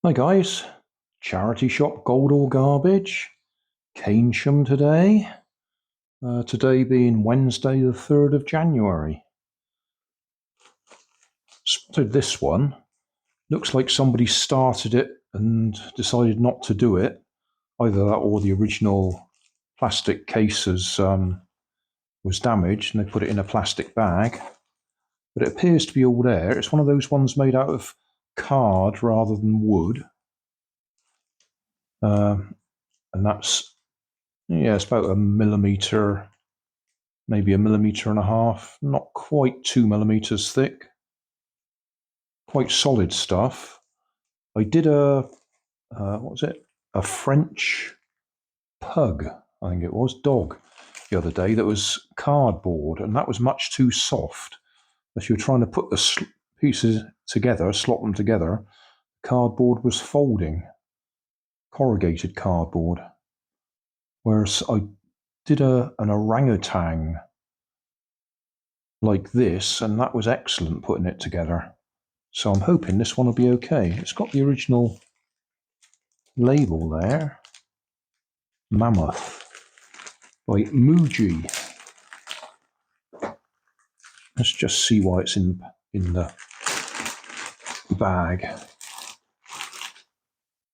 Hi guys, charity shop gold or garbage, Keynsham today. Today being Wednesday the 3rd of January. So this one looks like somebody started it and decided not to do it. Either that or the original plastic cases was damaged and they put it in a plastic bag. But it appears to be all there. It's one of those ones made out of card rather than wood. And that's, yeah, it's about a millimetre, maybe 1.5 millimeters, not quite 2 millimeters thick. Quite solid stuff. I did what was it? A French pug, I think it was, dog, the other day that was cardboard, and that was much too soft. If you were trying to put the pieces together, slot them together, cardboard was folding, corrugated cardboard. Whereas I did an orangutan like this, and that was excellent putting it together. So I'm hoping this one will be okay. It's got the original label there. Mammoth by Muji. Let's just see why it's in the bag.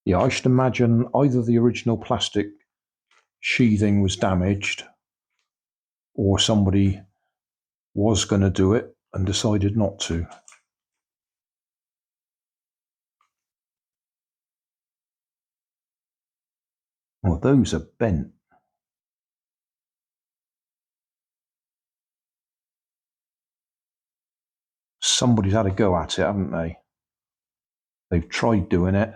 Yeah, I should imagine either the original plastic sheathing was damaged or somebody was going to do it and decided not to. Well, those are bent. Somebody's had a go at it, haven't they? They've tried doing it.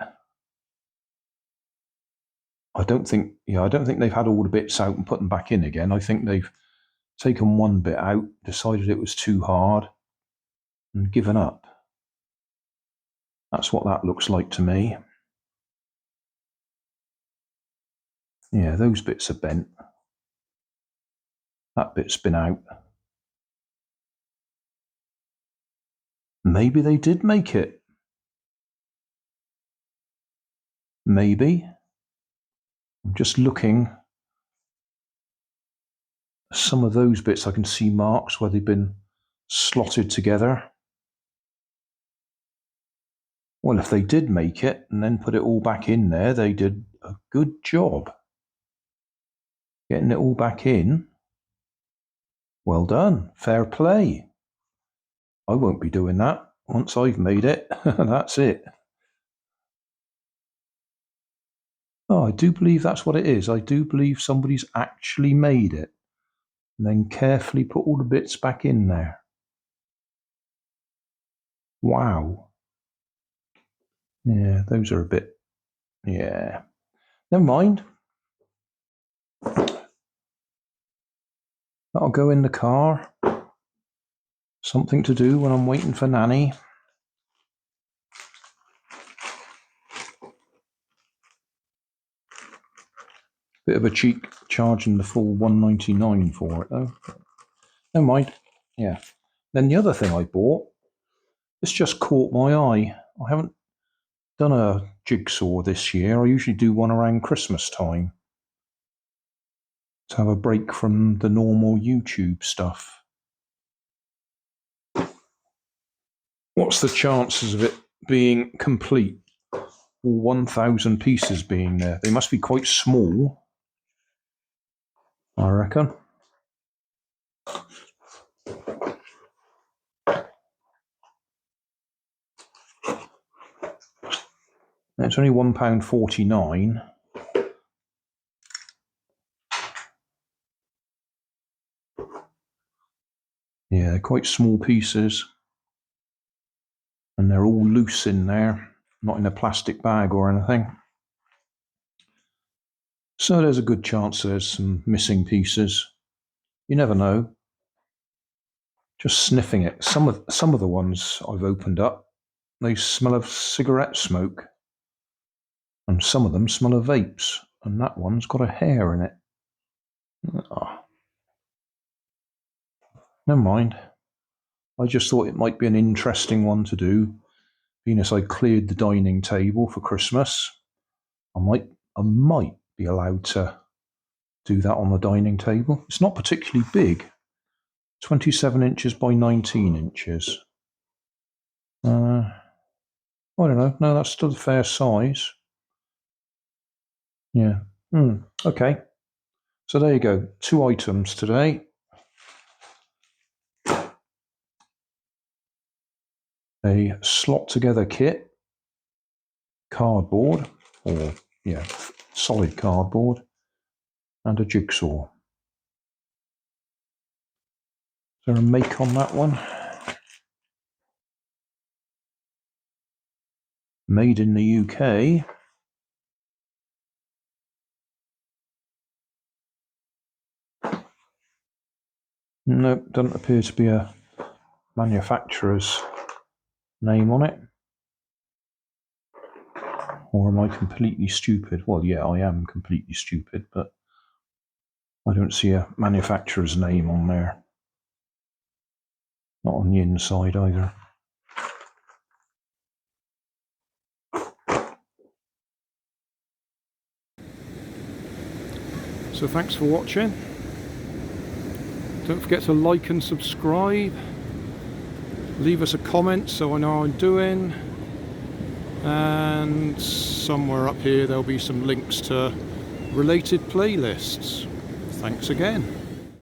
I don't think they've had all the bits out and put them back in again. I think they've taken one bit out, decided it was too hard, and given up. That's what that looks like to me. Yeah, those bits are bent. That bit's been out. Maybe they did make it. Maybe. I'm just looking. Some of those bits I can see marks where they've been slotted together. Well, if they did make it and then put it all back in there, they did a good job. Getting it all back in. Well done. Fair play. I won't be doing that. Once I've made it, that's it. Oh, I do believe that's what it is. I do believe somebody's actually made it and then carefully put all the bits back in there. Wow. Yeah, those are a bit, yeah. Never mind. That'll go in the car. Something to do when I'm waiting for Nanny. Bit of a cheek charging the full $1.99 for it though. Never mind. Yeah. Then the other thing I bought, this just caught my eye. I haven't done a jigsaw this year. I usually do one around Christmas time to have a break from the normal YouTube stuff. What's the chances of it being complete? All 1,000 pieces being there. They must be quite small, I reckon. It's only £1.49. Yeah, they're quite small pieces. And they're all loose in there, not in a plastic bag or anything. So there's a good chance there's some missing pieces. You never know. Just sniffing it. Some of the ones I've opened up, they smell of cigarette smoke. And some of them smell of vapes. And that one's got a hair in it. Oh. Never mind. I just thought it might be an interesting one to do, being as I cleared the dining table for Christmas, I might be allowed to do that on the dining table. It's not particularly big, 27 inches by 19 inches. I don't know. No, that's still a fair size. Yeah. Okay. So there you go. 2 items today. A slot together kit, cardboard, or yeah, solid cardboard, and a jigsaw. Is there a make on that one? Made in the UK. Nope, doesn't appear to be a manufacturer's name on it. Or am I completely stupid? Well, yeah, I am completely stupid, but I don't see a manufacturer's name on there. Not on the inside either. So thanks for watching. Don't forget to like and subscribe. Leave us a comment so I know how I'm doing. And somewhere up here there'll be some links to related playlists. Thanks again.